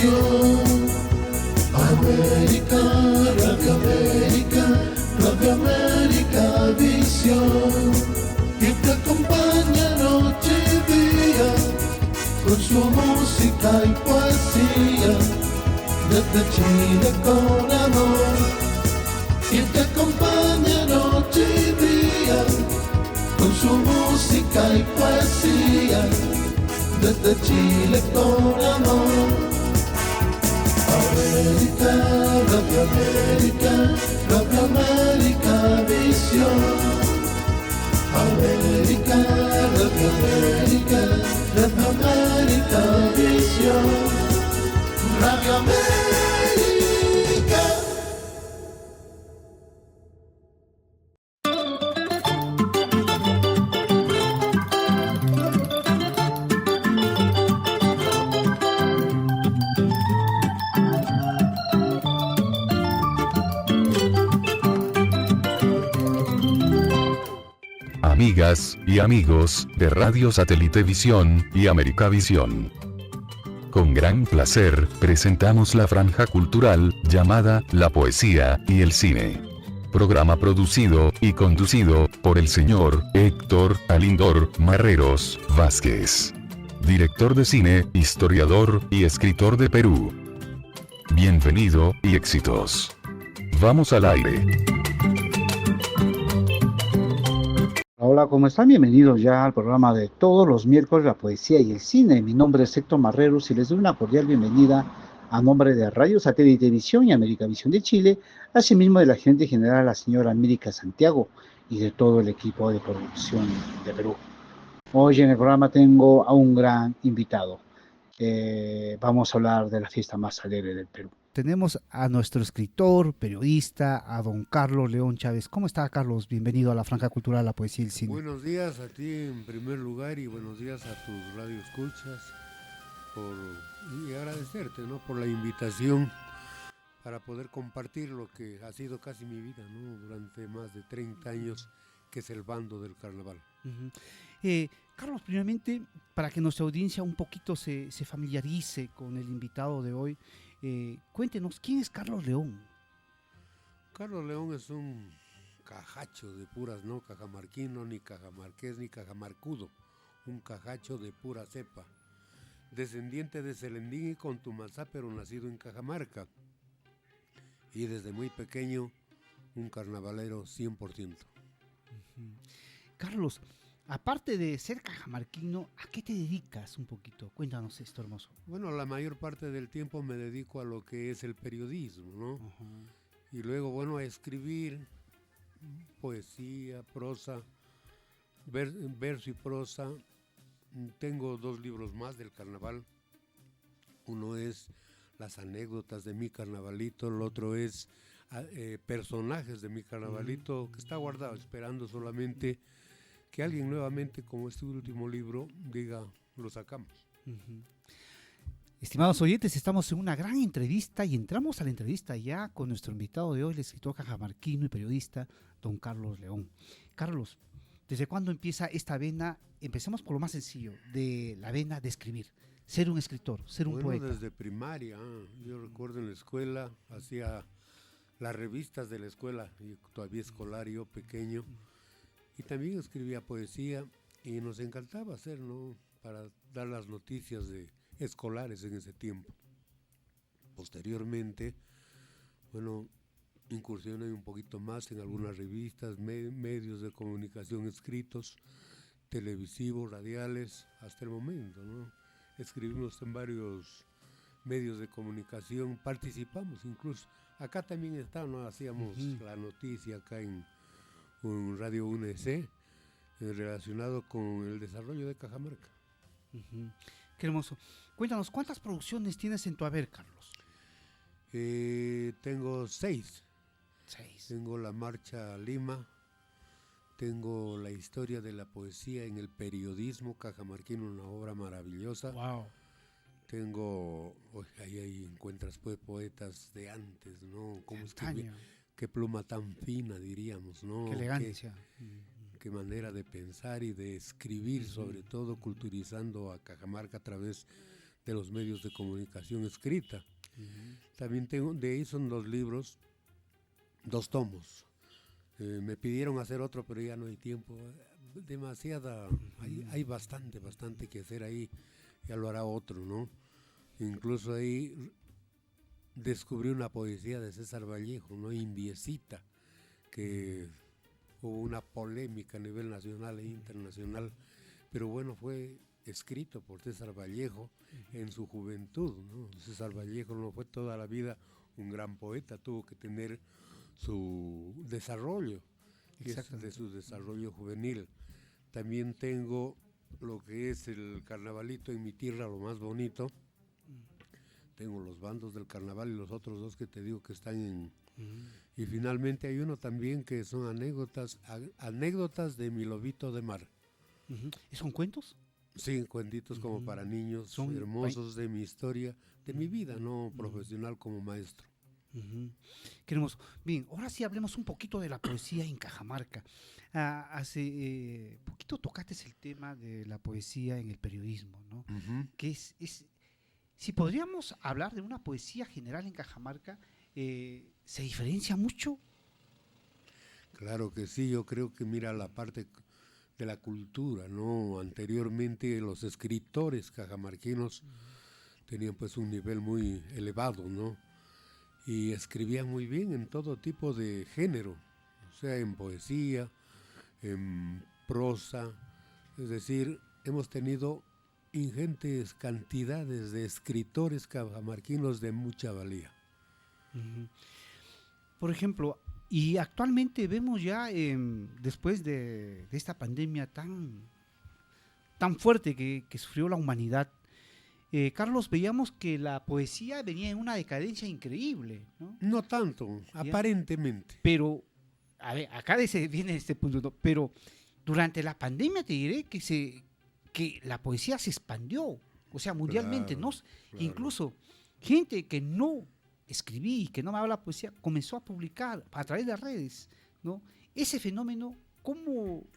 Televisión. América, Radio América Visión, que te acompaña noche y día, con su música y poesía, desde Chile con amor, que te acompaña noche y día, con su música y poesía, desde Chile con amor. América, Radio América Visión. América, Radio América Visión. Radio América. Amigas y amigos de Radio Satélite Visión y América Visión. Con gran placer, presentamos la franja cultural, llamada La Poesía y el Cine. Programa producido y conducido por el señor Héctor Alindor Marreros Vázquez. Director de cine, historiador y escritor de Perú. Bienvenido y éxitos. Vamos al aire. Hola, ¿cómo están? Bienvenidos ya al programa de todos los miércoles, La Poesía y el Cine. Mi nombre es Héctor Marreros y les doy una cordial bienvenida a nombre de Radio Satélite Visión y América Visión de Chile, asimismo de la gerente general, la señora América Santiago, y de todo el equipo de producción de Perú. Hoy en el programa tengo a un gran invitado. Vamos a hablar de la fiesta más alegre del Perú. Tenemos a nuestro escritor, periodista, a don Carlos León Chávez. ¿Cómo está, Carlos? Bienvenido a la franja cultural, La Poesía y el Cine. Buenos días a ti en primer lugar y buenos días a tus radioescuchas y agradecerte, ¿no?, por la invitación para poder compartir lo que ha sido casi mi vida, ¿no?, durante más de 30 años, que es el bando del carnaval. Carlos, primeramente, para que nuestra audiencia un poquito se familiarice con el invitado de hoy, cuéntenos, ¿quién es Carlos León? Carlos León es un cajacho de puras, no cajamarquino, ni cajamarqués, ni cajamarcudo, un cajacho de pura cepa, descendiente de Celendín y Contumazá, pero nacido en Cajamarca, y desde muy pequeño un carnavalero 100%. Carlos, aparte de ser cajamarquino, ¿a qué te dedicas un poquito? Cuéntanos esto, hermoso. Bueno, la mayor parte del tiempo me dedico a lo que es el periodismo, ¿no? Uh-huh. Y luego, bueno, a escribir poesía, prosa, verso y prosa. Tengo 2 libros más del carnaval. Uno es Las anécdotas de mi carnavalito, el otro es personajes de mi carnavalito, que está guardado esperando solamente que alguien nuevamente, como este último libro, diga, lo sacamos. Uh-huh. Estimados oyentes, estamos en una gran entrevista y entramos a la entrevista ya con nuestro invitado de hoy, el escritor cajamarquino y periodista, don Carlos León. Carlos, ¿desde cuándo empieza esta vena? Empecemos por lo más sencillo, de la vena de escribir, ser un escritor, ser un poeta. Desde primaria, yo recuerdo en la escuela, hacía las revistas de la escuela, y todavía escolar, yo pequeño, y también escribía poesía, y nos encantaba hacer, ¿no?, para dar las noticias escolares en ese tiempo. Posteriormente, bueno, incursioné un poquito más en algunas revistas, medios de comunicación escritos, televisivos, radiales, hasta el momento, ¿no? Escribimos en varios medios de comunicación, participamos incluso. Acá también está, ¿no? Hacíamos la noticia acá en Radio UNC, relacionado con el desarrollo de Cajamarca. Qué hermoso. Cuéntanos, ¿cuántas producciones tienes en tu haber, Carlos? Tengo 6. 6. Tengo La Marcha a Lima, tengo La historia de la poesía en el periodismo cajamarquino, una obra maravillosa. Wow. Tengo, ahí encuentras pues poetas de antes, ¿no? ¿Cómo escribir? Qué pluma tan fina, diríamos, ¿no? Qué elegancia. Qué manera de pensar y de escribir, sobre todo culturizando a Cajamarca a través ante los medios de comunicación escrita. También tengo, de ahí son 2 libros, 2 tomos. Me pidieron hacer otro, pero ya no hay tiempo. Demasiada, hay bastante que hacer ahí, ya lo hará otro, ¿no? Incluso ahí descubrí una poesía de César Vallejo, ¿no? Indiecita, que hubo una polémica a nivel nacional e internacional, pero bueno, fue escrito por César Vallejo en su juventud, ¿no? César Vallejo no fue toda la vida un gran poeta, tuvo que tener su desarrollo, de su desarrollo juvenil. También tengo lo que es el carnavalito en mi tierra, lo más bonito. Tengo los bandos del carnaval y los otros 2 que te digo que están en... Y finalmente hay uno también que son anécdotas de mi lobito de mar. ¿Son cuentos? Sí, cuentitos como para niños, son hermosos de mi historia, de mi vida, no profesional como maestro. Qué hermoso. Bien, ahora sí hablemos un poquito de la poesía en Cajamarca. Hace poquito tocaste el tema de la poesía en el periodismo, ¿no? Que si podríamos hablar de una poesía general en Cajamarca, ¿se diferencia mucho? Claro que sí, yo creo que mira la parte de la cultura, ¿no? Anteriormente los escritores cajamarquinos tenían pues un nivel muy elevado, ¿no? Y escribían muy bien en todo tipo de género, o sea, en poesía, en prosa, es decir, hemos tenido ingentes cantidades de escritores cajamarquinos de mucha valía. Por ejemplo, y actualmente vemos ya, después de esta pandemia tan fuerte que sufrió la humanidad, Carlos, veíamos que la poesía venía en una decadencia increíble, ¿no? No tanto, aparentemente. Pero, a ver, acá viene este punto, ¿no? Pero durante la pandemia te diré que la poesía se expandió, o sea, mundialmente, Claro, ¿no? Claro. Incluso gente que no escribí, que no me habla poesía, comenzó a publicar a través de redes, ¿no? Ese fenómeno, ¿cómo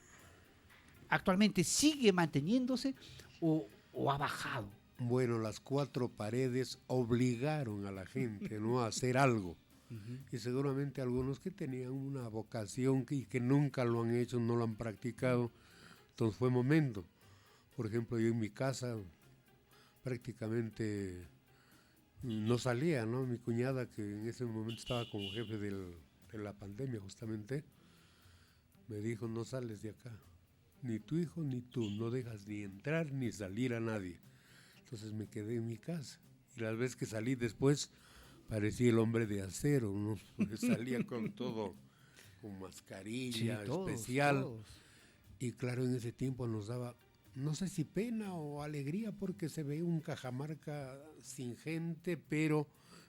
actualmente sigue manteniéndose o ha bajado? Bueno, las 4 paredes obligaron a la gente, ¿no?, a hacer algo. Y seguramente algunos que tenían una vocación y que nunca lo han hecho, no lo han practicado, entonces fue momento. Por ejemplo, yo en mi casa prácticamente no salía, ¿no? Mi cuñada, que en ese momento estaba como jefe de la pandemia justamente, me dijo: no sales de acá, ni tu hijo ni tú, no dejas ni entrar ni salir a nadie. Entonces me quedé en mi casa, y las veces que salí después parecía el hombre de acero, ¿no? Porque salía con todo, con mascarilla, sí, especial. Todos. Y claro, en ese tiempo nos daba, no sé si pena o alegría, porque se veía un Cajamarca sin gente, pero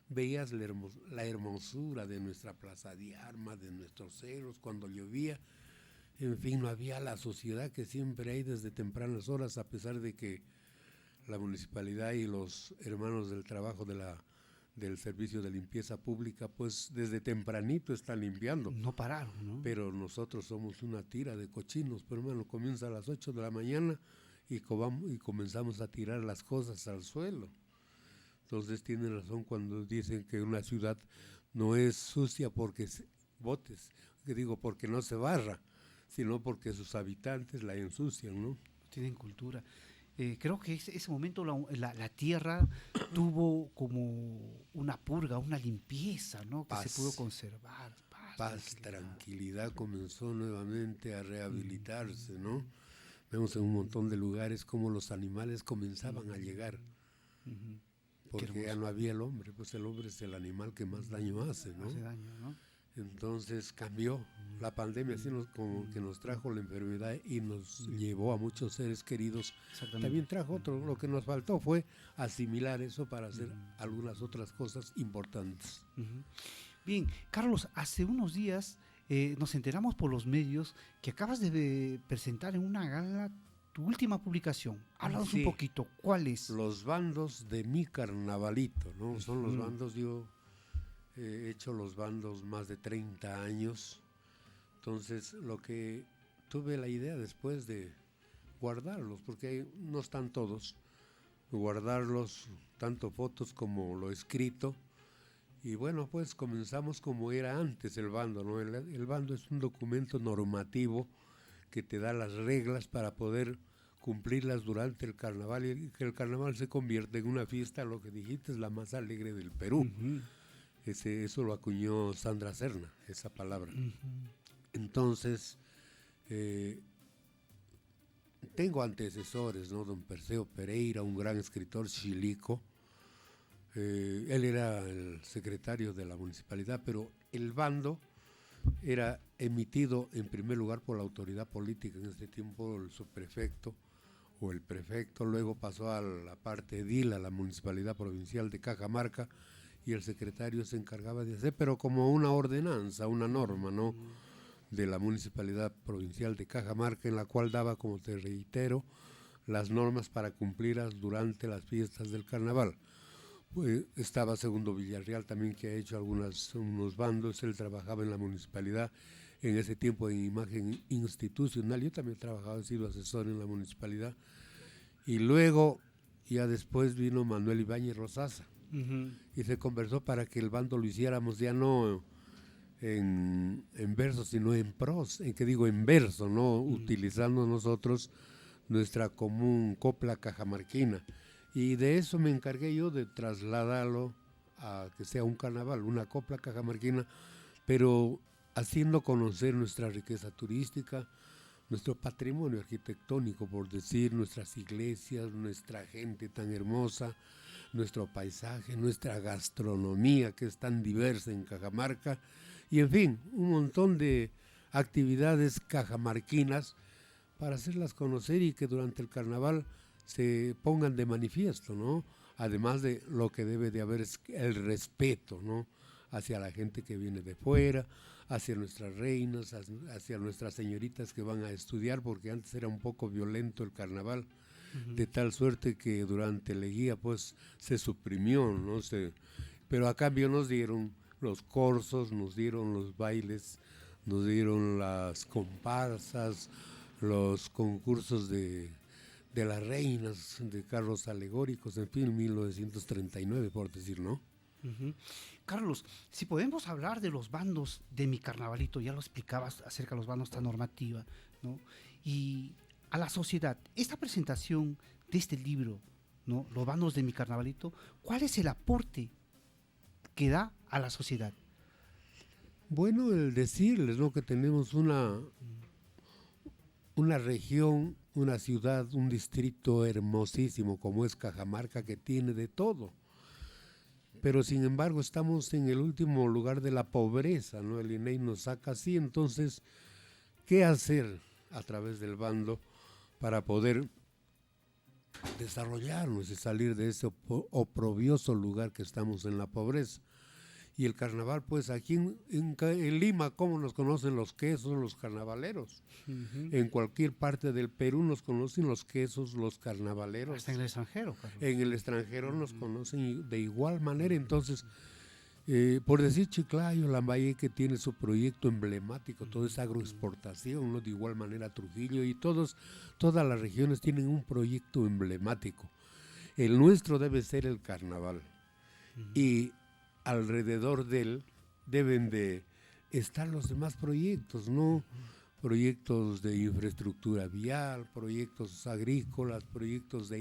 veías la hermosura de nuestra plaza de armas, de nuestros cerros, cuando llovía. En fin, no había la sociedad que siempre hay desde tempranas horas, a pesar de que la municipalidad y los hermanos del trabajo del servicio de limpieza pública, pues desde tempranito están limpiando. No pararon, ¿no? Pero nosotros somos una tira de cochinos, pero hermano, comienza a las 8 de la mañana y comenzamos a tirar las cosas al suelo. Entonces tienen razón cuando dicen que una ciudad no es sucia porque porque no se barra, sino porque sus habitantes la ensucian, ¿no? Tienen cultura. Creo que ese momento la tierra tuvo como una purga, una limpieza, ¿no? Que se pudo conservar. Paz, tranquilidad, comenzó nuevamente a rehabilitarse, ¿no? Vemos en un montón de lugares cómo los animales comenzaban a llegar, porque ya no había el hombre, pues el hombre es el animal que más daño hace, ¿no? Hace daño, ¿no? Entonces cambió la pandemia, así como que nos trajo la enfermedad y nos llevó a muchos seres queridos. También trajo otro, lo que nos faltó fue asimilar eso para hacer algunas otras cosas importantes. Bien, Carlos, hace unos días nos enteramos por los medios que acabas de presentar en una gala tu última publicación. Háblanos un poquito, ¿cuál es? Los bandos de mi carnavalito, ¿no? Son los bandos, yo he hecho los bandos más de 30 años, entonces lo que tuve la idea después de guardarlos, porque no están todos, guardarlos, tanto fotos como lo escrito. Y bueno, pues comenzamos como era antes el bando, ¿no? El bando es un documento normativo que te da las reglas para poder cumplirlas durante el carnaval, y que el carnaval se convierte en una fiesta, lo que dijiste, es la más alegre del Perú. Eso lo acuñó Sandra Serna, esa palabra. Entonces, tengo antecesores, ¿no? Don Perseo Pereira, un gran escritor chilico. Él era el secretario de la municipalidad, pero el bando era emitido en primer lugar por la autoridad política, en este tiempo el subprefecto o el prefecto, luego pasó a la parte edil, a la municipalidad provincial de Cajamarca, y el secretario se encargaba de hacer, pero como una ordenanza, una norma, ¿no?, de la municipalidad provincial de Cajamarca, en la cual daba, como te reitero, las normas para cumplirlas durante las fiestas del carnaval. Pues estaba Segundo Villarreal también, que ha hecho unos bandos. Él trabajaba en la municipalidad en ese tiempo en imagen institucional. Yo también he trabajado, he sido asesor en la municipalidad. Y luego, ya después vino Manuel Ibáñez Rosaza, y se conversó para que el bando lo hiciéramos ya no en verso, sino en prosa, en verso, ¿no? Utilizando nosotros nuestra común copla cajamarquina. Y de eso me encargué yo, de trasladarlo a que sea un carnaval, una copla cajamarquina, pero haciendo conocer nuestra riqueza turística, nuestro patrimonio arquitectónico, por decir, nuestras iglesias, nuestra gente tan hermosa, nuestro paisaje, nuestra gastronomía, que es tan diversa en Cajamarca, y en fin, un montón de actividades cajamarquinas para hacerlas conocer y que durante el carnaval se pongan de manifiesto, ¿no? Además de lo que debe de haber es el respeto, ¿no?, hacia la gente que viene de fuera, hacia nuestras reinas, hacia nuestras señoritas que van a estudiar, porque antes era un poco violento el carnaval, de tal suerte que durante la guía pues se suprimió, ¿no? Pero a cambio nos dieron los corsos, nos dieron los bailes, nos dieron las comparsas, los concursos de las reinas, de carros alegóricos, en fin, 1939, por decir, ¿no? Carlos, si podemos hablar de los bandos de Mi Carnavalito, ya lo explicabas acerca de los bandos, esta normativa, ¿no? Y a la sociedad, esta presentación de este libro, ¿no?, Los bandos de Mi Carnavalito, ¿cuál es el aporte que da a la sociedad? Bueno, el decirles, ¿no?, que tenemos una región, una ciudad, un distrito hermosísimo como es Cajamarca, que tiene de todo. Pero sin embargo estamos en el último lugar de la pobreza, ¿no? El INEI nos saca así. Entonces, ¿qué hacer a través del bando para poder desarrollarnos y salir de ese oprobioso lugar que estamos en la pobreza? Y el carnaval, pues aquí en Lima, ¿cómo nos conocen los quesos, los carnavaleros? En cualquier parte del Perú nos conocen los quesos, los carnavaleros. Hasta en el extranjero, Carlos. En el extranjero nos conocen de igual manera. Entonces, por decir Chiclayo, Lambayeque, que tiene su proyecto emblemático, todo es agroexportación, ¿no? De igual manera Trujillo, y todas las regiones tienen un proyecto emblemático. El nuestro debe ser el carnaval. Y alrededor de él deben de estar los demás proyectos, ¿no? Proyectos de infraestructura vial, proyectos agrícolas, proyectos de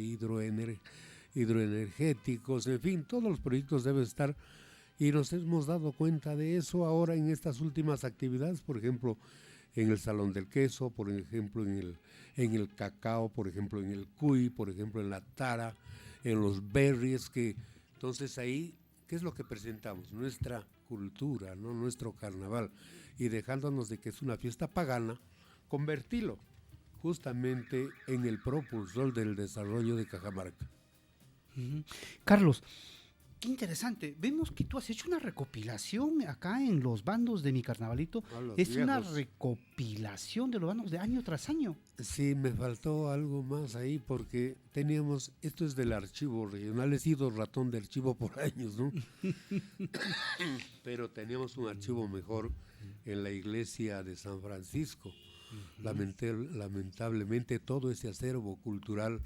hidroenergéticos, en fin, todos los proyectos deben estar, y nos hemos dado cuenta de eso ahora en estas últimas actividades, por ejemplo, en el Salón del Queso, por ejemplo, en el cacao, por ejemplo, en el cuy, por ejemplo, en la tara, en los berries, que entonces ahí, ¿qué es lo que presentamos? Nuestra cultura, ¿no? Nuestro carnaval, y dejándonos de que es una fiesta pagana, convertirlo justamente en el propulsor del desarrollo de Cajamarca. Carlos, qué interesante. Vemos que tú has hecho una recopilación acá en los bandos de Mi Carnavalito. Es viejos. Una recopilación de los bandos de año tras año. Sí, me faltó algo más ahí porque teníamos, esto es del archivo regional, he sido ratón de archivo por años, ¿no? Pero teníamos un archivo mejor en la iglesia de San Francisco. Lamentablemente todo ese acervo cultural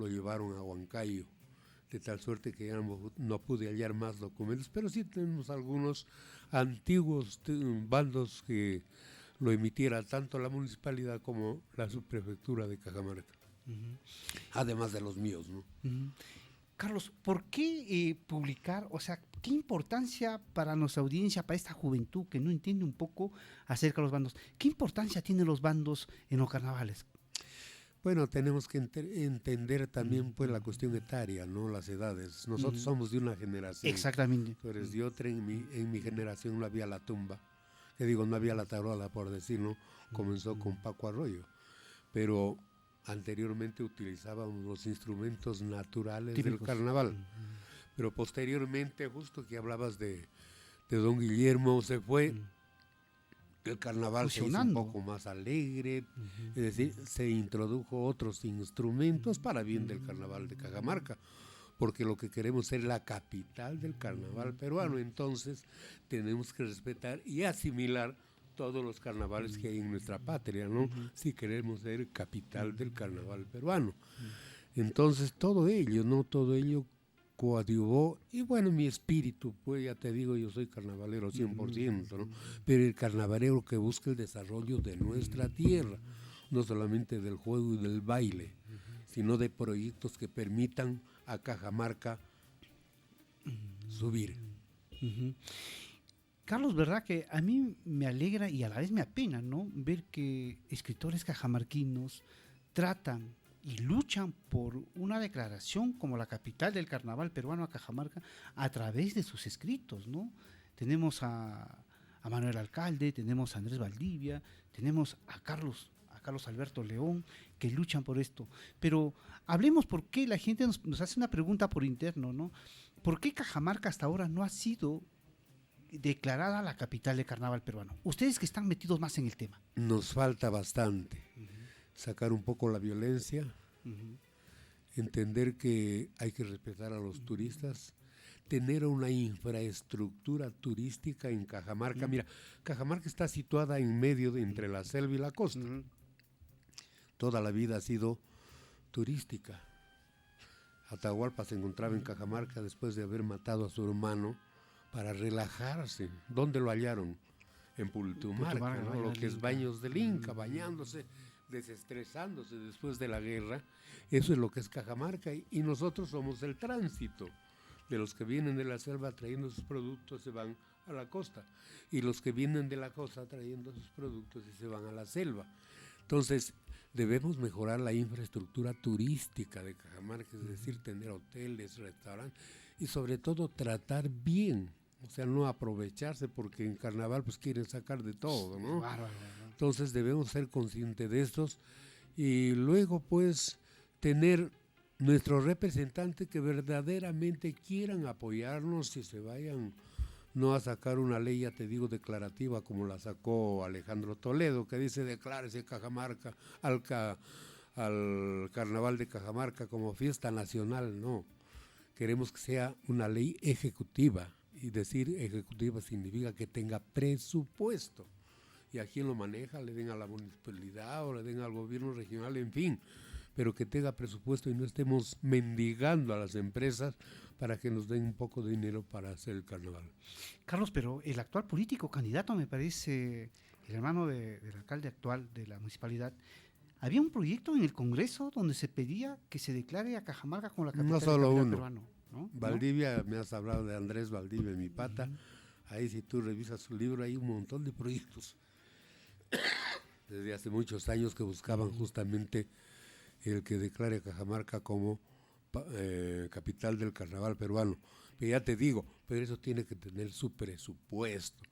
lo llevaron a Huancayo, de tal suerte que ya no pude hallar más documentos, pero sí tenemos algunos antiguos bandos que lo emitiera tanto la municipalidad como la subprefectura de Cajamarca, además de los míos, ¿no? Carlos, ¿por qué publicar, o sea, qué importancia para nuestra audiencia, para esta juventud que no entiende un poco acerca de los bandos, qué importancia tienen los bandos en los carnavales? Bueno, tenemos que entender también pues la cuestión etaria, ¿no? Las edades. Nosotros somos de una generación. Exactamente. Tú eres de otra, en mi generación no había la tumba, que digo, no había la tarola, por decirlo, comenzó con Paco Arroyo, pero anteriormente utilizábamos los instrumentos naturales típicos del carnaval, pero posteriormente, justo que hablabas de don Guillermo, se fue, el carnaval se hizo un poco más alegre, es decir, se introdujo otros instrumentos para bien del carnaval de Cajamarca, porque lo que queremos es la capital del carnaval peruano, entonces tenemos que respetar y asimilar todos los carnavales que hay en nuestra patria, ¿no? Si queremos ser capital del carnaval peruano. Entonces todo ello, ¿no? Todo ello coadyuvó, y bueno, mi espíritu, pues ya te digo, yo soy carnavalero 100%, ¿no? Pero el carnavalero que busca el desarrollo de nuestra tierra, no solamente del juego y del baile, sino de proyectos que permitan a Cajamarca subir. Carlos, verdad que a mí me alegra y a la vez me apena, ¿no? Ver que escritores cajamarquinos tratan y luchan por una declaración como la capital del carnaval peruano a Cajamarca a través de sus escritos, ¿no? Tenemos a Manuel Alcalde, tenemos a Andrés Valdivia, tenemos a Carlos Alberto León, que luchan por esto. Pero hablemos por qué la gente nos hace una pregunta por interno, ¿no? ¿Por qué Cajamarca hasta ahora no ha sido declarada la capital del carnaval peruano? Ustedes que están metidos más en el tema. Nos falta bastante. Sacar un poco la violencia, entender que hay que respetar a los turistas, tener una infraestructura turística en Cajamarca. Mira, Cajamarca está situada en medio entre la selva y la costa. Toda la vida ha sido turística. Atahualpa se encontraba en Cajamarca después de haber matado a su hermano para relajarse. ¿Dónde lo hallaron? En Pultumarca, ¿no? Lo que es Baños del Inca, bañándose, desestresándose después de la guerra. Eso es lo que es Cajamarca, y nosotros somos el tránsito de los que vienen de la selva trayendo sus productos, se van a la costa, y los que vienen de la costa trayendo sus productos y se van a la selva. Entonces debemos mejorar la infraestructura turística de Cajamarca, es decir, tener hoteles, restaurantes, y sobre todo tratar bien, o sea, no aprovecharse, porque en carnaval pues quieren sacar de todo, ¿no? Entonces debemos ser conscientes de estos, y luego pues tener nuestros representantes que verdaderamente quieran apoyarnos y se vayan, no a sacar una ley, ya te digo, declarativa como la sacó Alejandro Toledo, que dice declárese Cajamarca al carnaval de Cajamarca como fiesta nacional. No, queremos que sea una ley ejecutiva, y decir ejecutiva significa que tenga presupuesto, y a quien lo maneja, le den a la municipalidad o le den al gobierno regional, en fin, pero que tenga presupuesto y no estemos mendigando a las empresas para que nos den un poco de dinero para hacer el carnaval. Carlos, pero el actual político candidato, me parece, el hermano del alcalde actual de la municipalidad, había un proyecto en el Congreso donde se pedía que se declare a Cajamarca como la capital no solo del carnaval uno. peruano, ¿no? Valdivia, me has hablado de Andrés Valdivia, mi pata. Ahí si tú revisas su libro hay un montón de proyectos desde hace muchos años que buscaban justamente el que declare a Cajamarca como capital del carnaval peruano. Pero ya te digo, pero eso tiene que tener su presupuesto.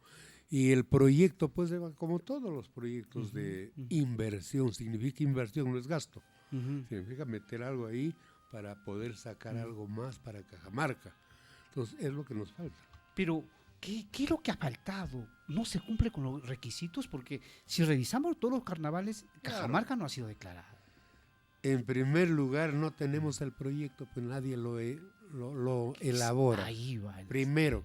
Y el proyecto, pues, como todos los proyectos de inversión, significa inversión, no es gasto. Significa meter algo ahí para poder sacar algo más para Cajamarca. Entonces, es lo que nos falta. Pero, ¿qué es lo que ha faltado? ¿No se cumple con los requisitos? Porque si revisamos todos los carnavales, Cajamarca no ha sido declarada. En primer lugar, no tenemos el proyecto, pues nadie lo elabora. Ahí va. Primero,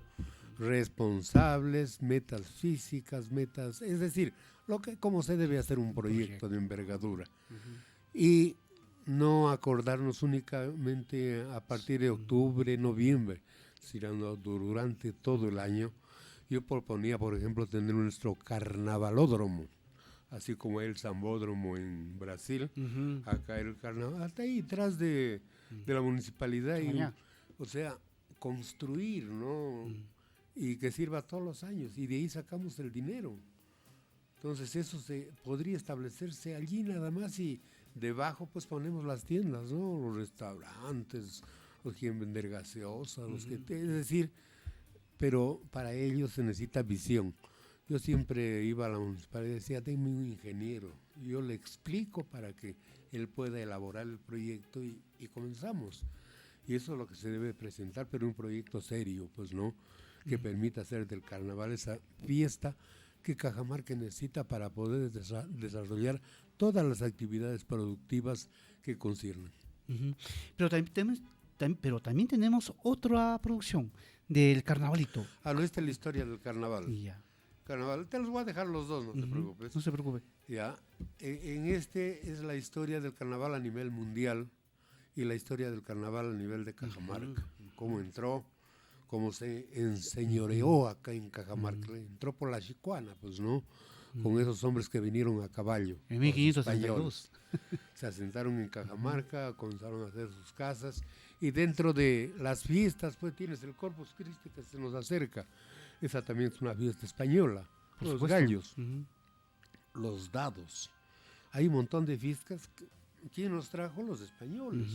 responsables, metas físicas, es decir, cómo se debe hacer un proyecto de envergadura. Y no acordarnos únicamente a partir de octubre, noviembre, sino durante todo el año. Yo proponía, por ejemplo, tener nuestro carnavalódromo, así como el Sambódromo en Brasil, acá el carnaval, hasta ahí detrás de la municipalidad, o sea, construir, ¿no? Y que sirva todos los años, y de ahí sacamos el dinero. Entonces eso se podría establecerse allí nada más, y debajo pues ponemos las tiendas, ¿no? Los restaurantes, los que quieren vender gaseosa, los que, es decir, pero para ello se necesita visión. Yo siempre iba a la municipalidad y decía, denme un ingeniero, y yo le explico para que él pueda elaborar el proyecto, y comenzamos. Y eso es lo que se debe presentar, pero un proyecto serio, pues, ¿no? Que permita hacer del carnaval esa fiesta que Cajamarca necesita para poder desarrollar todas las actividades productivas que conciernen. Pero también tenemos otra producción del carnavalito. No, esta es la historia del carnaval. Ya. Carnaval, te los voy a dejar los dos, no te preocupes. No se preocupe. Ya, en este es la historia del carnaval a nivel mundial y la historia del carnaval a nivel de Cajamarca. Cómo entró, cómo se enseñoreó acá en Cajamarca. Entró por la Chicuana, pues, ¿no? Con esos hombres que vinieron a caballo. En 1562. Se asentaron en Cajamarca, comenzaron a hacer sus casas, y dentro de las fiestas, pues, tienes el Corpus Christi que se nos acerca. Esa también es una fiesta española. Por los supuesto. gallos, los dados. Hay un montón de fiestas. ¿Quién nos trajo? Los españoles.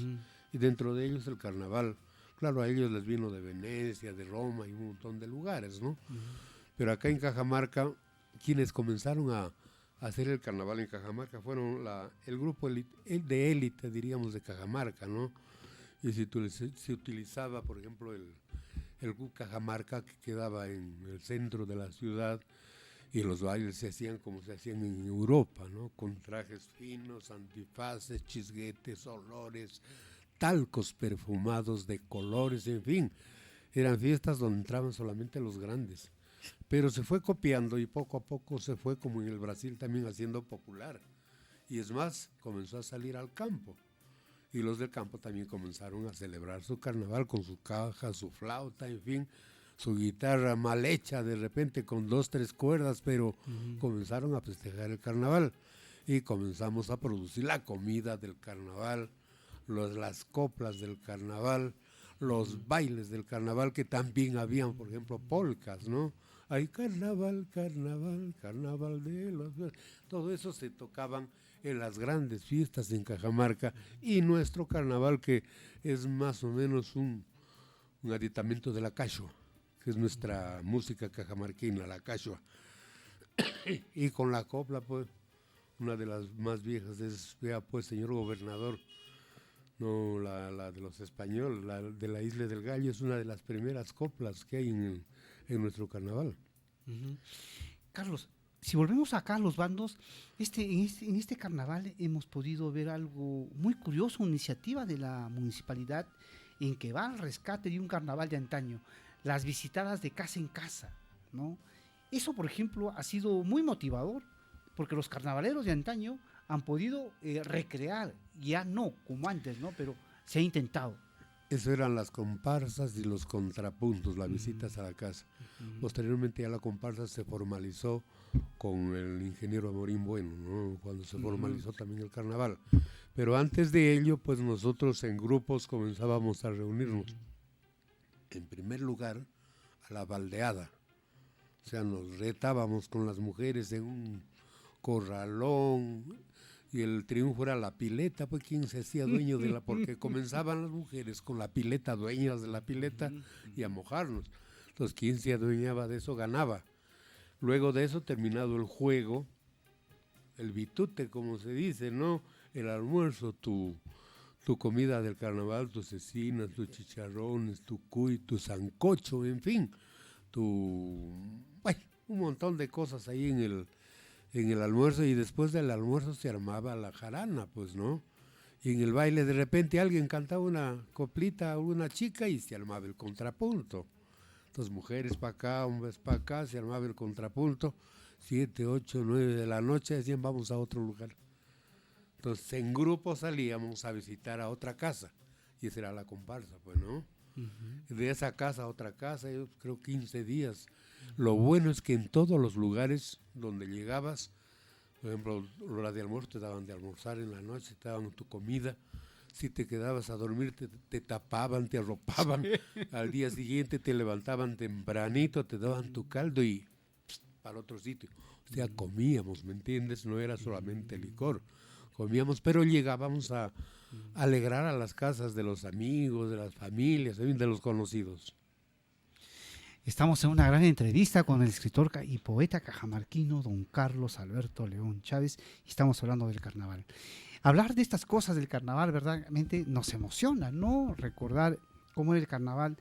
Y dentro de ellos el carnaval. Claro, a ellos les vino de Venecia, de Roma y un montón de lugares, ¿no? Pero acá en Cajamarca, quienes comenzaron a hacer el carnaval en Cajamarca fueron el grupo de élite, diríamos, de Cajamarca, ¿no? Y se utilizaba, por ejemplo, el Cajamarca, que quedaba en el centro de la ciudad, y los bailes se hacían como se hacían en Europa, ¿no? Con trajes finos, antifaces, chisguetes, olores, talcos perfumados de colores, en fin. Eran fiestas donde entraban solamente los grandes. Pero se fue copiando y poco a poco se fue, como en el Brasil, también haciendo popular. Y es más, comenzó a salir al campo. Y los del campo también comenzaron a celebrar su carnaval con su caja, su flauta, en fin, su guitarra mal hecha de repente con 2, 3 cuerdas, pero comenzaron a festejar el carnaval. Y comenzamos a producir la comida del carnaval, las coplas del carnaval, los bailes del carnaval, que también habían, por ejemplo, polcas, ¿no? Hay carnaval, carnaval, carnaval de los... Todo eso se tocaban en las grandes fiestas en Cajamarca, y nuestro carnaval, que es más o menos un aditamento de la cachua, que es nuestra música cajamarquina, la cachua. Y con la copla, pues, una de las más viejas es, vea pues, señor gobernador, no la de los españoles, la de la Isla del Gallo, es una de las primeras coplas que hay en nuestro carnaval. Carlos, si volvemos acá a los bandos, en este carnaval hemos podido ver algo muy curioso, una iniciativa de la municipalidad en que va al rescate de un carnaval de antaño, las visitadas de casa en casa, ¿no? Eso, por ejemplo, ha sido muy motivador, porque los carnavaleros de antaño han podido recrear, ya no como antes, ¿no? Pero se ha intentado. Eso eran las comparsas y los contrapuntos, las visitas a la casa. Posteriormente ya la comparsa se formalizó con el ingeniero Amorín Bueno, ¿no? Cuando se formalizó también el carnaval. Pero antes de ello, pues nosotros en grupos comenzábamos a reunirnos. En primer lugar, a la baldeada. O sea, nos retábamos con las mujeres en un corralón, y el triunfo era la pileta, pues quién se hacía dueño de porque comenzaban las mujeres con la pileta, dueñas de la pileta, y a mojarnos. Entonces, quien se adueñaba de eso ganaba. Luego de eso, terminado el juego, el bitute, como se dice, ¿no? El almuerzo, tu comida del carnaval, tus cecinas, tus chicharrones, tu cuy, tu sancocho, en fin, un montón de cosas ahí en el almuerzo, y después del almuerzo se armaba la jarana, pues, ¿no? Y en el baile de repente alguien cantaba una coplita a una chica y se armaba el contrapunto. Entonces, mujeres para acá, hombres para acá, se armaba el contrapunto. 7, 8, 9 de la noche, decían, vamos a otro lugar. Entonces en grupo salíamos a visitar a otra casa, y esa era la comparsa, pues, ¿no? De esa casa a otra casa, yo creo 15 días. Lo bueno es que en todos los lugares donde llegabas, por ejemplo, hora de almuerzo, te daban de almorzar en la noche, te daban tu comida. Si te quedabas a dormir, te tapaban, te arropaban. Al día siguiente te levantaban tempranito, te daban tu caldo y para otro sitio. O sea, comíamos, ¿me entiendes? No era solamente licor. Comíamos, pero llegábamos a alegrar a las casas de los amigos, de las familias, de los conocidos. Estamos en una gran entrevista con el escritor y poeta cajamarquino don Carlos Alberto León Chávez y estamos hablando del carnaval. Hablar de estas cosas del carnaval verdaderamente nos emociona, ¿no? Recordar cómo era el carnaval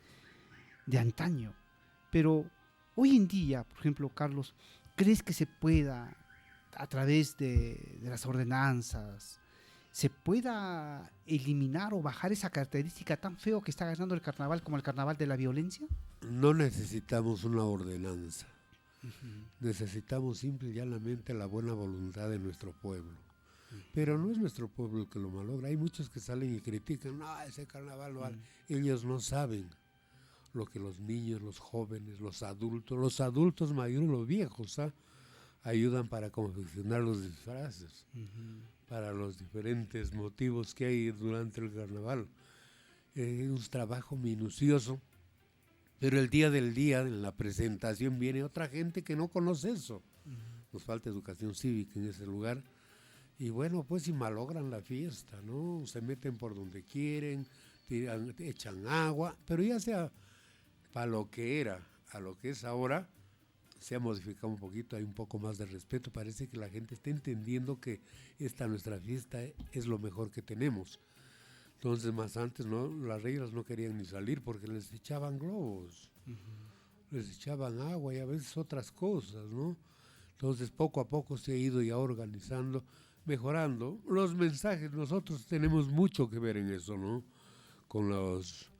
de antaño. Pero hoy en día, por ejemplo, Carlos, ¿crees que se pueda, a través de las ordenanzas, se pueda eliminar o bajar esa característica tan feo que está ganando el carnaval como el carnaval de la violencia? No necesitamos una ordenanza. Necesitamos simple y llanamente la buena voluntad de nuestro pueblo. Pero no es nuestro pueblo el que lo malogra. Hay muchos que salen y critican, no, ese carnaval no vale. Ellos no saben lo que los niños, los jóvenes, los adultos mayores, los viejos, ayudan para confeccionar los disfraces, para los diferentes motivos que hay durante el carnaval. Es un trabajo minucioso, pero el día del día, en la presentación, viene otra gente que no conoce eso. Nos falta educación cívica en ese lugar. Y bueno, pues si malogran la fiesta, ¿no? Se meten por donde quieren, echan agua, pero ya sea para lo que era, a lo que es ahora, se ha modificado un poquito, hay un poco más de respeto. Parece que la gente está entendiendo que esta nuestra fiesta es lo mejor que tenemos. Entonces, más antes, ¿no? Las reinas no querían ni salir porque les echaban globos, les echaban agua y a veces otras cosas, ¿no? Entonces, poco a poco se ha ido ya organizando, mejorando. Los mensajes, nosotros tenemos mucho que ver en eso, ¿no? Con los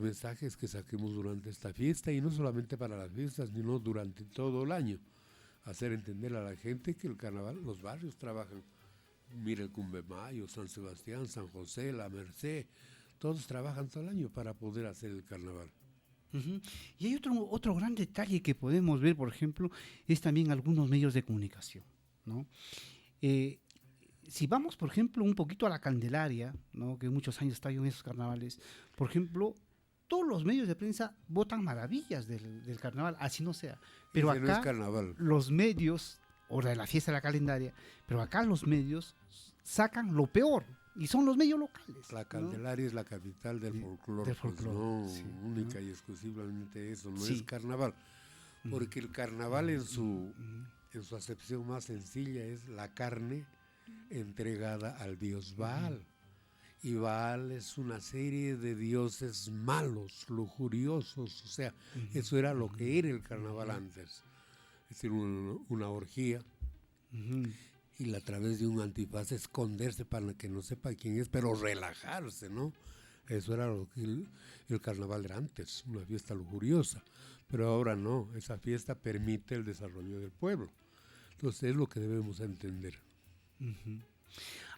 mensajes que saquemos durante esta fiesta, y no solamente para las fiestas, sino durante todo el año. Hacer entender a la gente que el carnaval, los barrios trabajan. Mira el Cumbemayo, San Sebastián, San José, La Merced, todos trabajan todo el año para poder hacer el carnaval. Y hay otro gran detalle que podemos ver, por ejemplo, es también algunos medios de comunicación, ¿no? Si vamos, por ejemplo, un poquito a la Candelaria, ¿no? Que muchos años está en esos carnavales, por ejemplo, todos los medios de prensa votan maravillas del carnaval, así no sea. Pero ese acá no es carnaval. Los medios, o de la fiesta de la Calendaria, pero acá los medios sacan lo peor, y son los medios locales. La Candelaria, ¿no? Es la capital del folclore, pues, no, sí, única, ¿no? Y exclusivamente eso, no Sí. es carnaval. Porque el carnaval en su acepción más sencilla es la carne entregada al dios Baal. Y Baal es una serie de dioses malos, lujuriosos, o sea, eso era lo que era el carnaval antes. Es decir, una orgía, y a través de un antifaz esconderse para que no sepa quién es, pero relajarse, ¿no? Eso era lo que el carnaval era antes, una fiesta lujuriosa. Pero ahora no, esa fiesta permite el desarrollo del pueblo. Entonces es lo que debemos entender.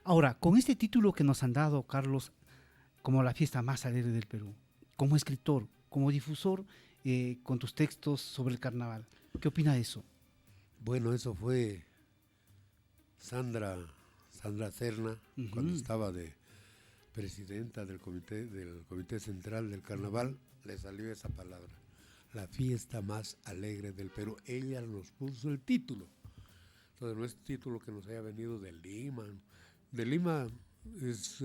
Ahora, con este título que nos han dado, Carlos, como la fiesta más alegre del Perú, como escritor, como difusor, con tus textos sobre el carnaval, ¿qué opina de eso? Bueno, eso fue Sandra Serna, cuando estaba de presidenta del comité central del carnaval, le salió esa palabra, la fiesta más alegre del Perú. Ella nos puso el título. Entonces no es título que nos haya venido de Lima. De Lima es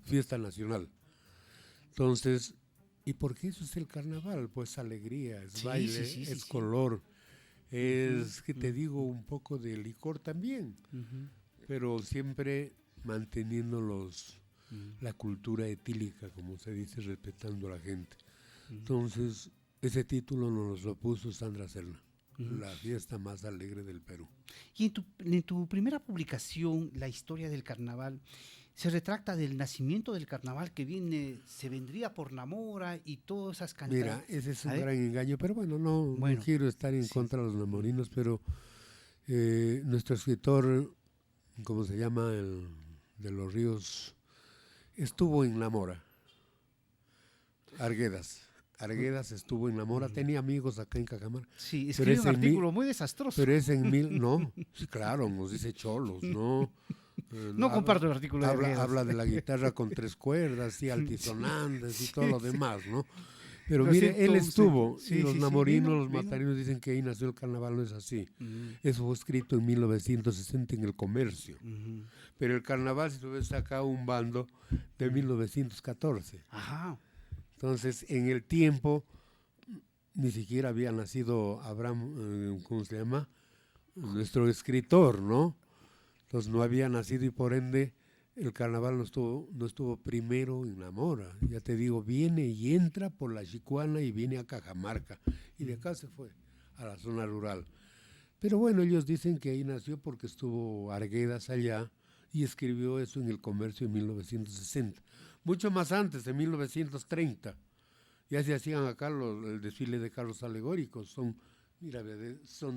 fiesta nacional. Entonces, ¿y por qué eso es el carnaval? Pues alegría, es baile, es color, es, que te digo, un poco de licor también, pero siempre manteniendo la cultura etílica, como se dice, respetando a la gente. Entonces, ese título nos lo puso Sandra Serna, la fiesta más alegre del Perú. Y en tu primera publicación, La historia del carnaval, se retrata del nacimiento del carnaval que se vendría por Namora y todas esas cantadas. Mira, ese es un gran engaño, pero bueno, no quiero estar en contra de los namorinos, pero nuestro escritor ¿cómo se llama? El de los ríos, estuvo en La Mora. Arguedas estuvo en La Mora, tenía amigos acá en Cajamarca. Sí, escribe un artículo muy desastroso. Pero es no, sí, claro, nos dice cholos, ¿no? No comparto el artículo de Arguedas. Habla de la guitarra con 3 cuerdas y altisonantes y todo lo demás, ¿no? Pero Lo mire, siento, él estuvo, sí, y los sí, namorinos, vino, los matarinos dicen que ahí nació el carnaval, no es así. Mm. Eso fue escrito en 1960 en El Comercio. Ujú. Pero el carnaval se hubiera sacado un bando de 1914. Ajá. Entonces, en el tiempo, ni siquiera había nacido Abraham, ¿cómo se llama? Nuestro escritor, ¿no? Entonces no había nacido y por ende el carnaval no estuvo primero en La Mora. Ya te digo, viene y entra por la Chicuana y viene a Cajamarca. Y de acá se fue a la zona rural. Pero bueno, ellos dicen que ahí nació porque estuvo Arguedas allá y escribió eso en El Comercio en 1960. Mucho más antes, en 1930. Ya se hacían acá el desfile de carros alegóricos. Son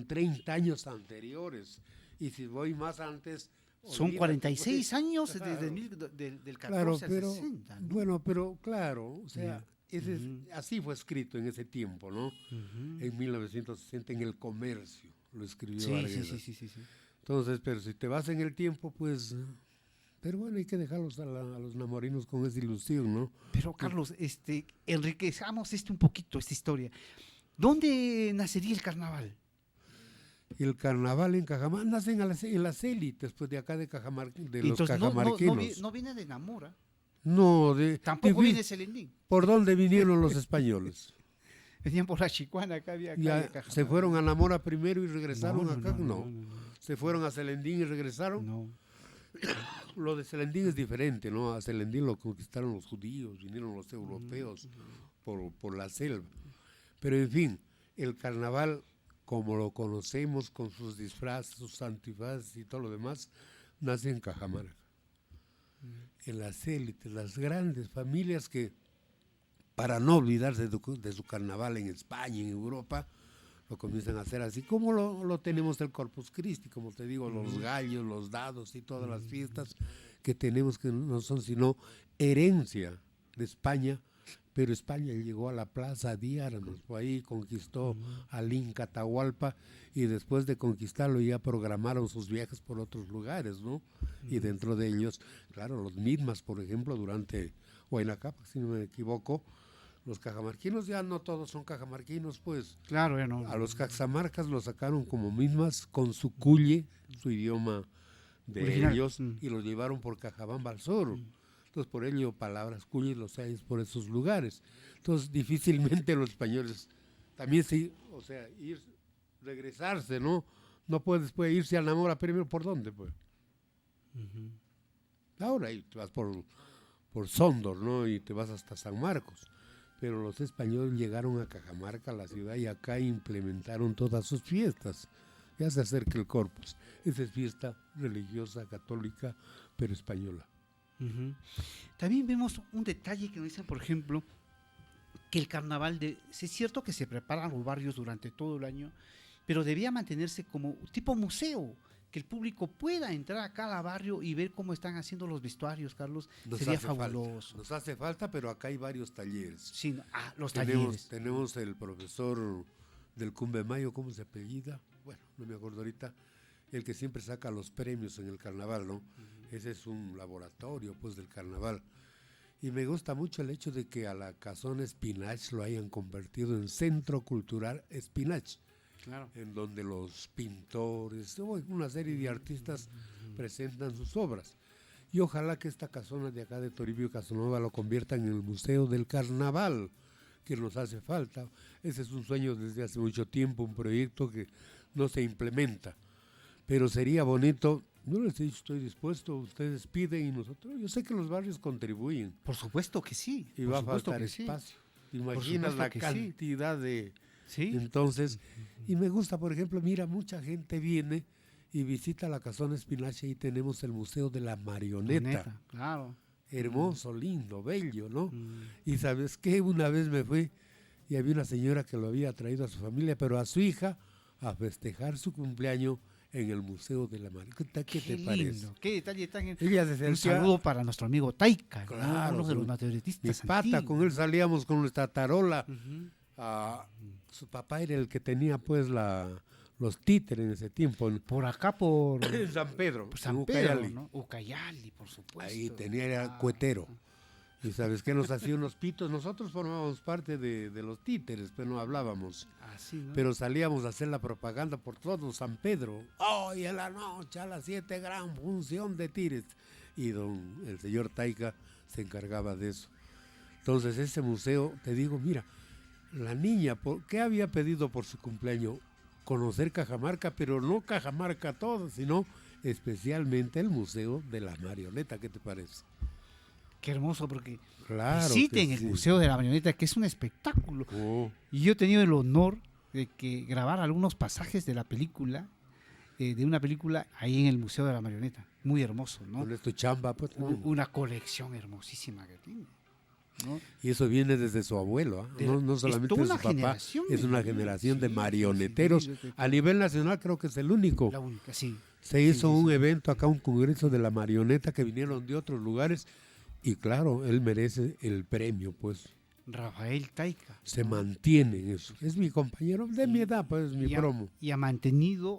30 años anteriores. Y si voy más antes... Son 46 años claro, del 14 claro, al pero, 60, ¿no? bueno, pero claro, o sea, Ujú. así fue escrito en ese tiempo, ¿no? Ujú. En 1960 en El Comercio lo escribió Sí, Arguedas. sí. Entonces, pero si te vas en el tiempo, pues... Pero bueno, hay que dejarlos a los namorinos con esa ilusión, ¿no? Pero Carlos, enriquezamos un poquito esta historia. ¿Dónde nacería el carnaval? Y el carnaval en Cajamarca, nacen en las élites, pues de acá de Cajamarca, de los Entonces, cajamarquinos. no viene de Namora. No, Tampoco viene de Celendín. ¿Por dónde vinieron los españoles? Venían por la Chicuana, acá había Cajamarca. ¿Se fueron a Namora primero y regresaron acá? No. No. ¿Se fueron a Celendín y regresaron? No. Lo de Celendín es diferente, ¿no? A Celendín lo conquistaron los judíos, vinieron los europeos por la selva. Pero en fin, el carnaval, como lo conocemos, con sus disfraces, sus antifaces y todo lo demás, nace en Cajamarca. En las élites, las grandes familias que, para no olvidarse de su carnaval en España, en Europa, lo comienzan a hacer así, como lo tenemos el Corpus Christi, como te digo, los gallos, los dados y todas las fiestas que tenemos, que no son sino herencia de España, pero España llegó a la Plaza de Armas, fue ahí, conquistó al Inca Atahualpa, y después de conquistarlo ya programaron sus viajes por otros lugares, ¿no? Y dentro de ellos, claro, los mismas, por ejemplo, durante Huayna Cápac, si no me equivoco, los cajamarquinos ya no todos son cajamarquinos, pues. Claro, ya no. A los caxamarcas los sacaron como mismas con su cuye, su idioma de Original. ellos, y los llevaron por Cajabamba al sur. Entonces, por ello, palabras cuyes los hay por esos lugares. Entonces, difícilmente los españoles también regresarse, ¿no? No puedes irse a Namora primero, ¿por dónde, pues? Ahora ahí te vas por Sondor, ¿no? Y te vas hasta San Marcos. Pero los españoles llegaron a Cajamarca, la ciudad, y acá implementaron todas sus fiestas. Ya se acerca el Corpus. Esa es fiesta religiosa, católica, pero española. Ujú. También vemos un detalle que nos dicen, por ejemplo, que el carnaval, es cierto que se preparan los barrios durante todo el año, pero debía mantenerse como tipo museo, que el público pueda entrar a cada barrio y ver cómo están haciendo los vestuarios, Carlos. Sería fabuloso. Nos hace falta, pero acá hay varios talleres. Sí, los talleres. Tenemos el profesor del Cumbe Mayo, ¿cómo se apellida? Bueno, no me acuerdo ahorita. El que siempre saca los premios en el carnaval, ¿no? Ese es un laboratorio, pues, del carnaval. Y me gusta mucho el hecho de que a la Casona Espinach lo hayan convertido en Centro Cultural Espinach. Claro. En donde los pintores, una serie de artistas presentan sus obras. Y ojalá que esta casona de acá de Toribio y Casanova lo conviertan en el Museo del Carnaval, que nos hace falta. Ese es un sueño desde hace mucho tiempo, un proyecto que no se implementa. Pero sería bonito, yo les he dicho, estoy dispuesto, ustedes piden y nosotros, yo sé que los barrios contribuyen. Por supuesto que sí. Y va a faltar espacio. ¿Te imaginas la cantidad de... Sí. Entonces, y me gusta, por ejemplo, mira, mucha gente viene y visita la Casona Espinach y tenemos el Museo de la Marioneta. Claro. Hermoso, lindo, bello, ¿no? Y ¿sabes qué? Una vez me fui y había una señora que lo había traído a su familia, pero a su hija, a festejar su cumpleaños en el Museo de la Marioneta. ¿Qué te lindo, parece? qué detalle tan... Ella se Un sentía, saludo para nuestro amigo Taika, ¿no? Claro, Uno de los mi marionetistas pata, con antiguos. él salíamos con nuestra tarola. Ujú. Su papá era el que tenía pues los títeres en ese tiempo en Por acá, por San Pedro, por en San Pedro, Ucayali. ¿no? Ucayali, por supuesto. Ahí tenía, era Ah, cuetero. Y sabes que nos hacía unos pitos. Nosotros formábamos parte de los títeres, pero no hablábamos. así, ¿no? Pero salíamos a hacer la propaganda por todo San Pedro. Hoy en la noche a las 7 gran función de tires. Y el señor Taika se encargaba de eso. Entonces ese museo, te digo, mira, la niña, ¿qué había pedido por su cumpleaños? Conocer Cajamarca, pero no Cajamarca todo, sino especialmente el Museo de la Marioneta. ¿Qué te parece? Qué hermoso, porque Claro. visiten que el sí. Museo de la Marioneta, que es un espectáculo. Oh, Y yo he tenido el honor de que grabar algunos pasajes de la película, de una película ahí en el Museo de la Marioneta. Muy hermoso, ¿no? con esto chamba, pues. Una colección hermosísima que tiene, ¿no? Y eso viene desde su abuelo, ¿ah? De- No es solamente toda de su una papá, generación es de una niños, generación de sí, marioneteros. sí, sí, A nivel nacional creo que es el único. La única, sí. Se hizo sí, un sí. evento acá, un congreso de la marioneta que vinieron de otros lugares y claro, él merece el premio, pues. Rafael Taika. Se ¿no? mantiene en eso. Es mi compañero de mi edad, pues, mi Y ha- promo. Y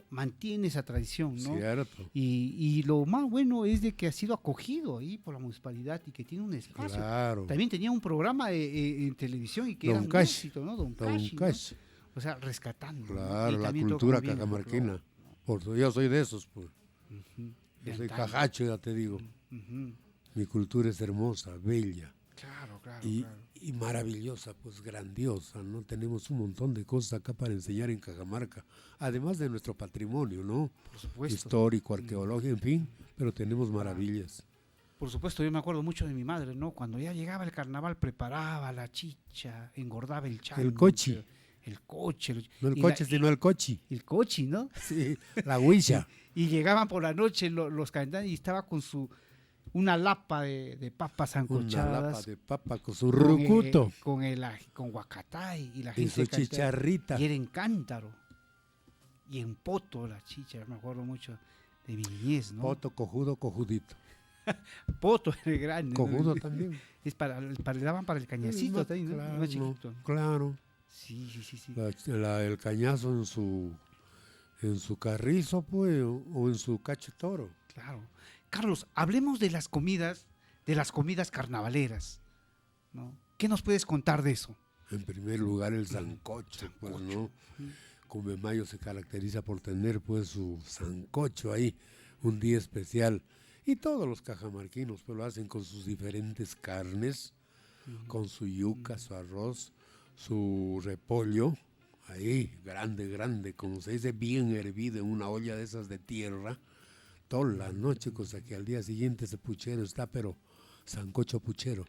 mantiene esa tradición, ¿no? Cierto. Y lo más bueno es de que ha sido acogido ahí por la municipalidad y que tiene un espacio. Claro. También tenía un programa en televisión y que Don era un Cash. éxito, ¿no? Don Don Cash, ¿no? Cash. O sea, rescatando. ¿no? Claro, Y la también cultura tocó bien el cajamarquina. folclore. Yo soy de esos, pues. Ujú. Yo De soy antaño. cajacho, ya te digo. Ujú. Mi cultura es hermosa, bella. Claro, claro, y, claro. y maravillosa, pues grandiosa, ¿no? Tenemos un montón de cosas acá para enseñar en Cajamarca, además de nuestro patrimonio, ¿no? Por supuesto. Histórico, arqueológico, en fin, pero tenemos maravillas. Por supuesto, yo me acuerdo mucho de mi madre, ¿no? Cuando ya llegaba el carnaval, preparaba la chicha, engordaba el chancho. El cochi. El coche. No el y coche, la- sino el cochi. el cochi, ¿no? Sí, la huilla. Y llegaban por la noche los calendarios y estaba con una lapa de papas Una sancochadas. lapa de papa con su con, rucuto con guacatay y la y gente su cantaba. chicharrita. Y era en cántaro. Y en poto la chicha, me acuerdo mucho de mi niñez, ¿no? Poto, cojudo, cojudito. Poto era grande. ¿no? Cojudo también. Es le daban para el cañacito Más- también, ¿no? claro, Más chiquito. claro. Sí, sí, sí, sí. El cañazo en su carrizo, pues, o en su cacho toro. Claro. Carlos, hablemos de las comidas carnavaleras, ¿no? ¿Qué nos puedes contar de eso? En primer lugar, el sancocho, pues, ¿no? Comemayo se caracteriza por tener, pues, su sancocho ahí, un día especial. Y todos los cajamarquinos, pues, lo hacen con sus diferentes carnes, con su yuca, su arroz, su repollo, ahí, grande, grande, como se dice, bien hervido en una olla de esas de tierra, toda la noche, cosa que al día siguiente ese puchero está, pero, sancocho puchero,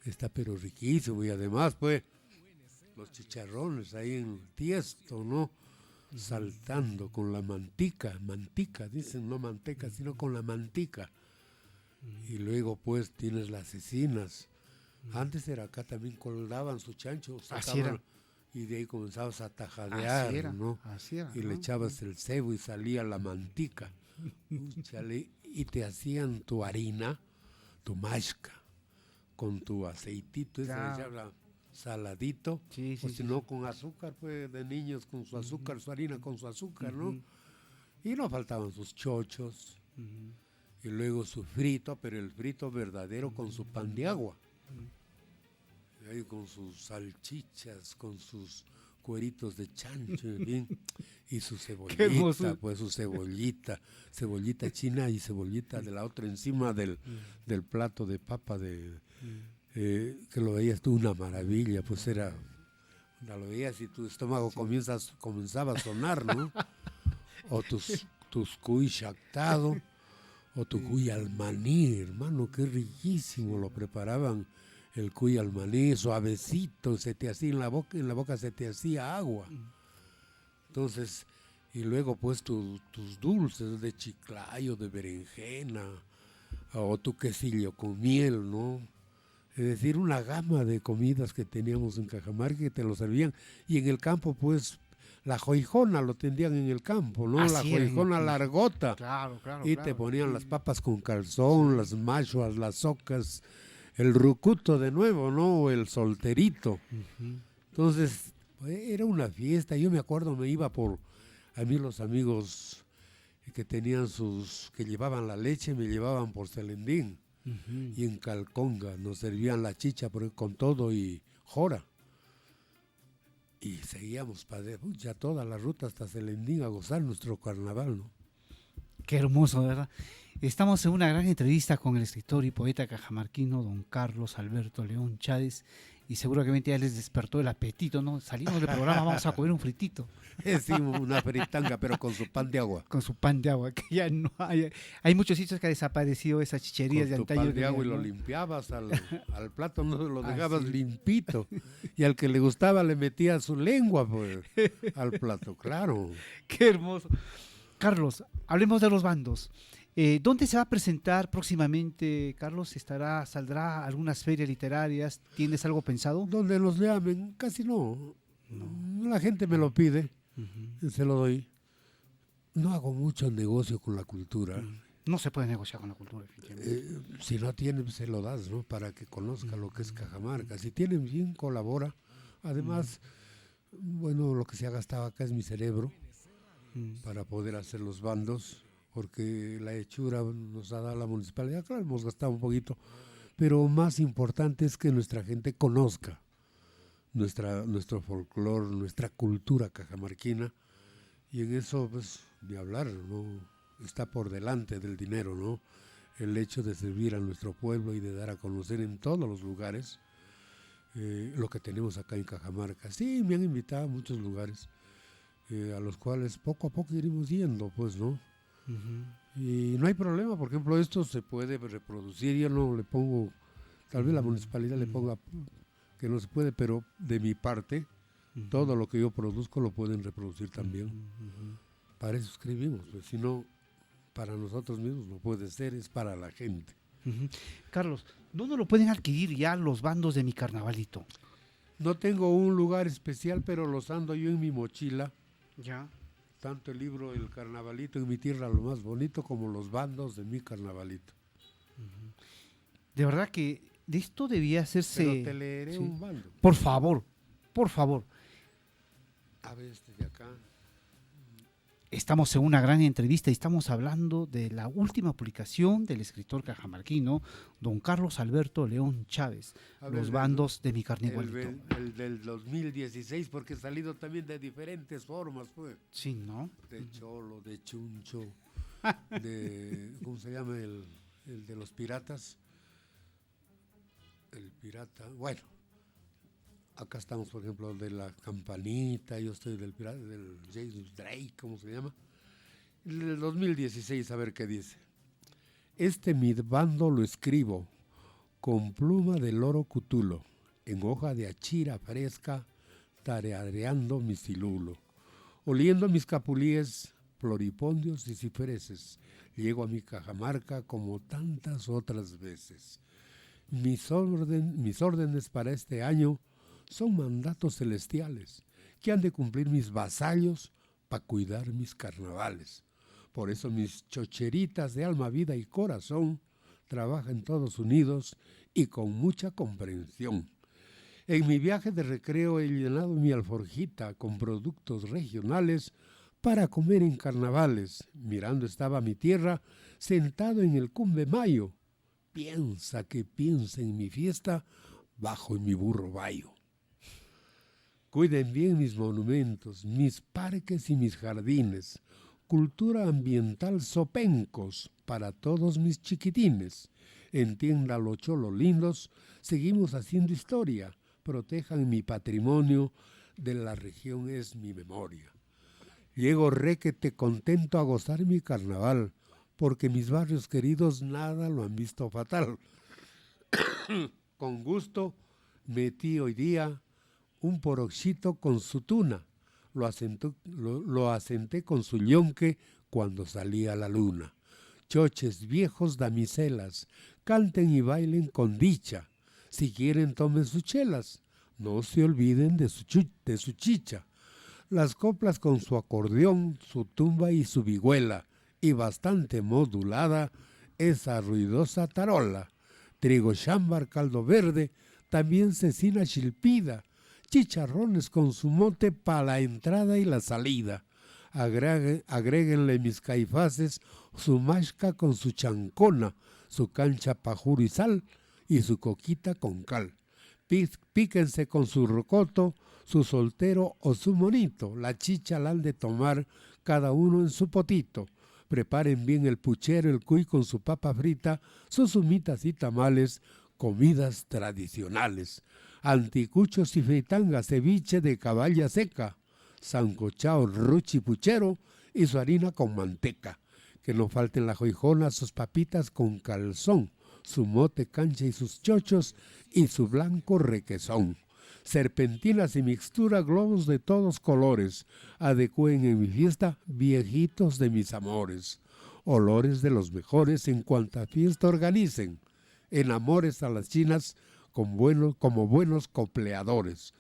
está pero riquísimo, y además, pues, los chicharrones ahí en tiesto, ¿no? Saltando con la mantica, dicen, no manteca, sino con la mantica. Y luego, pues, tienes las cecinas. Antes era acá también colgaban su chancho, Así era. sacaban, y de ahí comenzabas a tajadear, ¿no? Así era. Y le echabas el cebo y salía la mantica. Úchale, y te hacían tu harina, tu mashka, con tu aceitito, ese Claro. le echaba saladito, Sí, sí, o sí, si no con azúcar, pues de niños con su azúcar, su harina con su azúcar, ¿no? Ujú. Y no faltaban sus chochos, Ujú. y luego su frito, pero el frito verdadero con su pan de agua. Y ahí con sus salchichas, con sus cueritos de chancho, en fin, y su cebollita, hermoso. pues su cebollita china y cebollita de la otra encima del plato de papa que lo veías tú una maravilla, pues era, lo veías y tu estómago comenzaba a sonar, ¿no? O tus cuy chactado, o tu cuy al maní, hermano, qué riquísimo lo preparaban. El cuy al maní, suavecito, se te hacía en la boca se te hacía agua. Entonces, y luego pues tus dulces de chiclayo, de berenjena, o tu quesillo con miel, ¿no? Es decir, una gama de comidas que teníamos en Cajamarca que te lo servían. Y en el campo, pues, la joijona lo tendían en el campo, ¿no? La Así era, joijona largota. Claro, claro. Y claro. te ponían las papas con calzón, las machuas, las socas, el rucuto de nuevo, ¿no? O el solterito. Ujú. Entonces, era una fiesta. Yo me acuerdo, me iba por a mí los amigos que tenían que llevaban la leche, me llevaban por Selendín. Ujú. Y en Calconga nos servían la chicha con todo y jora. Y seguíamos ya toda la ruta hasta Selendín a gozar nuestro carnaval, ¿no? Qué hermoso, ¿verdad? Estamos en una gran entrevista con el escritor y poeta cajamarquino don Carlos Alberto León Chávez, y seguramente ya les despertó el apetito, ¿no? Salimos del programa, vamos a comer un fritito. Sí, una fritanga, pero con su pan de agua. Con su pan de agua, que ya no hay. Hay muchos sitios que ha desaparecido esas chicherías Con de tu antaño. pan de que agua y ya, lo ¿no? limpiabas al plato, no lo dejabas sí. limpito. Y al que le gustaba le metía su lengua pues, al plato, claro. Qué hermoso. Carlos, hablemos de los bandos. ¿Dónde se va a presentar próximamente, Carlos? ¿Saldrá a algunas ferias literarias? ¿Tienes algo pensado? Donde los llamen, casi no. La gente me lo pide, se lo doy. No hago mucho negocio con la cultura. No se puede negociar con la cultura, definitivamente. Si no tiene, pues, se lo das, ¿no? Para que conozca lo que es Cajamarca. Si tienen bien, colabora. Además, bueno, lo que se ha gastado acá es mi cerebro para poder hacer los bandos, porque la hechura nos ha dado la municipalidad. Claro, hemos gastado un poquito, pero más importante es que nuestra gente conozca nuestro folclore, nuestra cultura cajamarquina, y en eso, pues, de hablar, ¿no? Está por delante del dinero, ¿no? El hecho de servir a nuestro pueblo y de dar a conocer en todos los lugares lo que tenemos acá en Cajamarca. Sí, me han invitado a muchos lugares, a los cuales poco a poco iremos yendo, pues, ¿no? Y no hay problema, por ejemplo, esto se puede reproducir, yo no le pongo, tal vez la municipalidad le ponga que no se puede, pero de mi parte, todo lo que yo produzco lo pueden reproducir también. Para eso escribimos, pues, si no, para nosotros mismos no puede ser, es para la gente. Carlos, ¿dónde lo pueden adquirir ya los bandos de Mi Carnavalito? No tengo un lugar especial, pero los ando yo en mi mochila. Ya. Tanto el libro El Carnavalito en mi tierra, lo más bonito, como los bandos de Mi Carnavalito. De verdad que de esto debía hacerse... Pero te leeré sí. un bando. Por favor, por favor. A ver, este de acá. Estamos en una gran entrevista y estamos hablando de la última publicación del escritor cajamarquino, don Carlos Alberto León Chávez, A ver, Los bandos de Mi Carnavalito. El del 2016, porque he salido también de diferentes formas, pues. Sí, ¿no? De cholo, de chuncho, de, ¿cómo se llama? El de los piratas. El pirata, bueno. Acá estamos, por ejemplo, de la campanita, yo estoy del pirata, del James Drake, ¿cómo se llama? El del 2016, a ver qué dice. Mi bando lo escribo con pluma de loro cutulo, en hoja de achira fresca, tareareando mi silulo. Oliendo mis capulíes, floripondios y cipreses, llego a mi Cajamarca como tantas otras veces. Mis órdenes para este año son mandatos celestiales que han de cumplir mis vasallos para cuidar mis carnavales. Por eso mis chocheritas de alma, vida y corazón trabajan todos unidos y con mucha comprensión. En mi viaje de recreo he llenado mi alforjita con productos regionales para comer en carnavales. Mirando estaba mi tierra, sentado en el Cumbe Mayo. Piensa en mi fiesta bajo en mi burro bayo. Cuiden bien mis monumentos, mis parques y mis jardines. Cultura ambiental sopencos para todos mis chiquitines. Entiendan los cholos lindos, seguimos haciendo historia. Protejan mi patrimonio, de la región es mi memoria. Llego requete contento a gozar mi carnaval, porque mis barrios queridos nada lo han visto fatal. Con gusto metí hoy día un poroxito con su tuna, lo asenté con su yonque cuando salía la luna. Choches viejos damiselas, canten y bailen con dicha. Si quieren tomen sus chelas, no se olviden de su chicha. las coplas con su acordeón, su tumba y su vihuela, y bastante modulada esa ruidosa tarola. Trigo chámbar, caldo verde, también cecina chilpida, chicharrones con su mote para la entrada y la salida. Agréguenle mis caifaces su masca con su chancona, su cancha pajuro y sal, y su coquita con cal. Píquense con su rocoto, su soltero o su monito, la chicha la han de tomar cada uno en su potito. Preparen bien el puchero, el cuy con su papa frita, sus humitas y tamales, comidas tradicionales. Anticuchos y fritangas, ceviche de caballa seca, sancochao, ruchi puchero y su harina con manteca. Que no falten la joijona, sus papitas con calzón, su mote cancha y sus chochos y su blanco requesón. Serpentinas y mixtura, globos de todos colores, adecúen en mi fiesta viejitos de mis amores. Olores de los mejores en cuanta fiesta organicen, enamores a las chinas como buenos copleadores.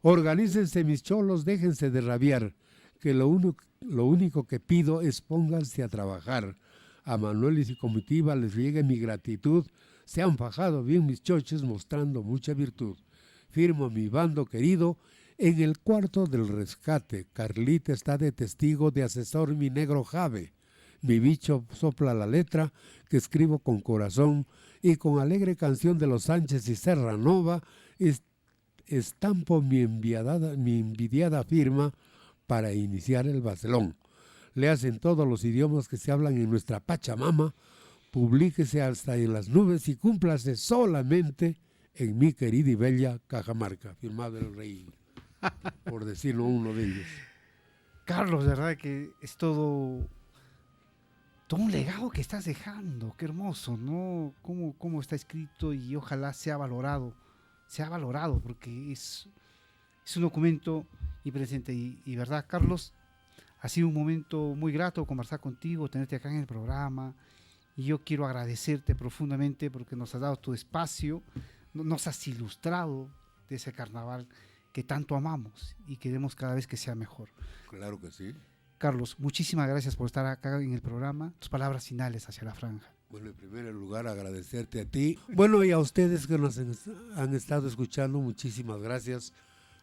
Organícense mis cholos, déjense de rabiar, que lo único que pido es pónganse a trabajar. A Manuel y su comitiva les llegue mi gratitud, se han fajado bien mis choches mostrando mucha virtud. Firmo mi bando querido en el cuarto del rescate. Carlita está de testigo, de asesor mi negro Jave. Mi bicho sopla la letra que escribo con corazón y con alegre canción de los Sánchez y Serranova estampo mi envidiada firma para iniciar el vacilón. Leas en todos los idiomas que se hablan en nuestra Pachamama, publíquese hasta en las nubes y cúmplase solamente en mi querida y bella Cajamarca, firmado el rey, por decirlo uno de ellos. Carlos, de verdad que es todo un legado que estás dejando, qué hermoso, ¿no? Cómo está escrito y ojalá sea valorado, porque es un documento y presente. Y verdad, Carlos, ha sido un momento muy grato conversar contigo, tenerte acá en el programa, y yo quiero agradecerte profundamente porque nos has dado tu espacio, nos has ilustrado de ese carnaval que tanto amamos y queremos cada vez que sea mejor. Claro que sí. Carlos, muchísimas gracias por estar acá en el programa. Tus palabras finales hacia la franja. Bueno, en primer lugar agradecerte a ti. Bueno, y a ustedes que nos han estado escuchando, muchísimas gracias.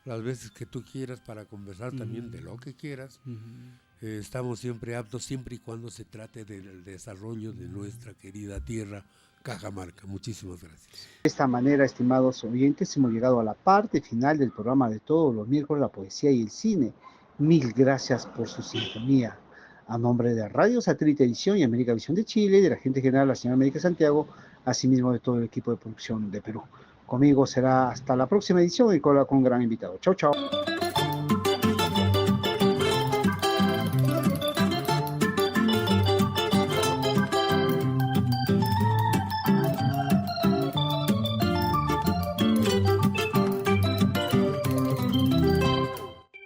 Las veces que tú quieras para conversar también de lo que quieras. Estamos siempre aptos, siempre y cuando se trate del desarrollo de nuestra querida tierra Cajamarca. Muchísimas gracias. De esta manera, estimados oyentes, hemos llegado a la parte final del programa de todos los miércoles, la poesía y el cine. Mil gracias por su sintonía. A nombre de Radio Satélite Visión y América Visión de Chile, de la gente general, la señora América Santiago, asimismo de todo el equipo de producción de Perú. Conmigo será hasta la próxima edición y con un gran invitado. Chau, chau.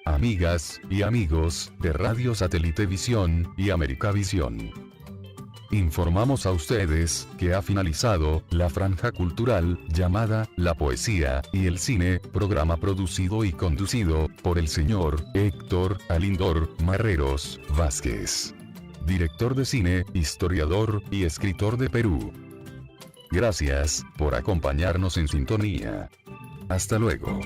Amigas y amigos de Radio Satélite Visión y América Visión. Informamos a ustedes que ha finalizado la franja cultural llamada La Poesía y el Cine, programa producido y conducido por el señor Héctor Alindor Marreros Vázquez, director de cine, historiador y escritor de Perú. Gracias por acompañarnos en sintonía. Hasta luego.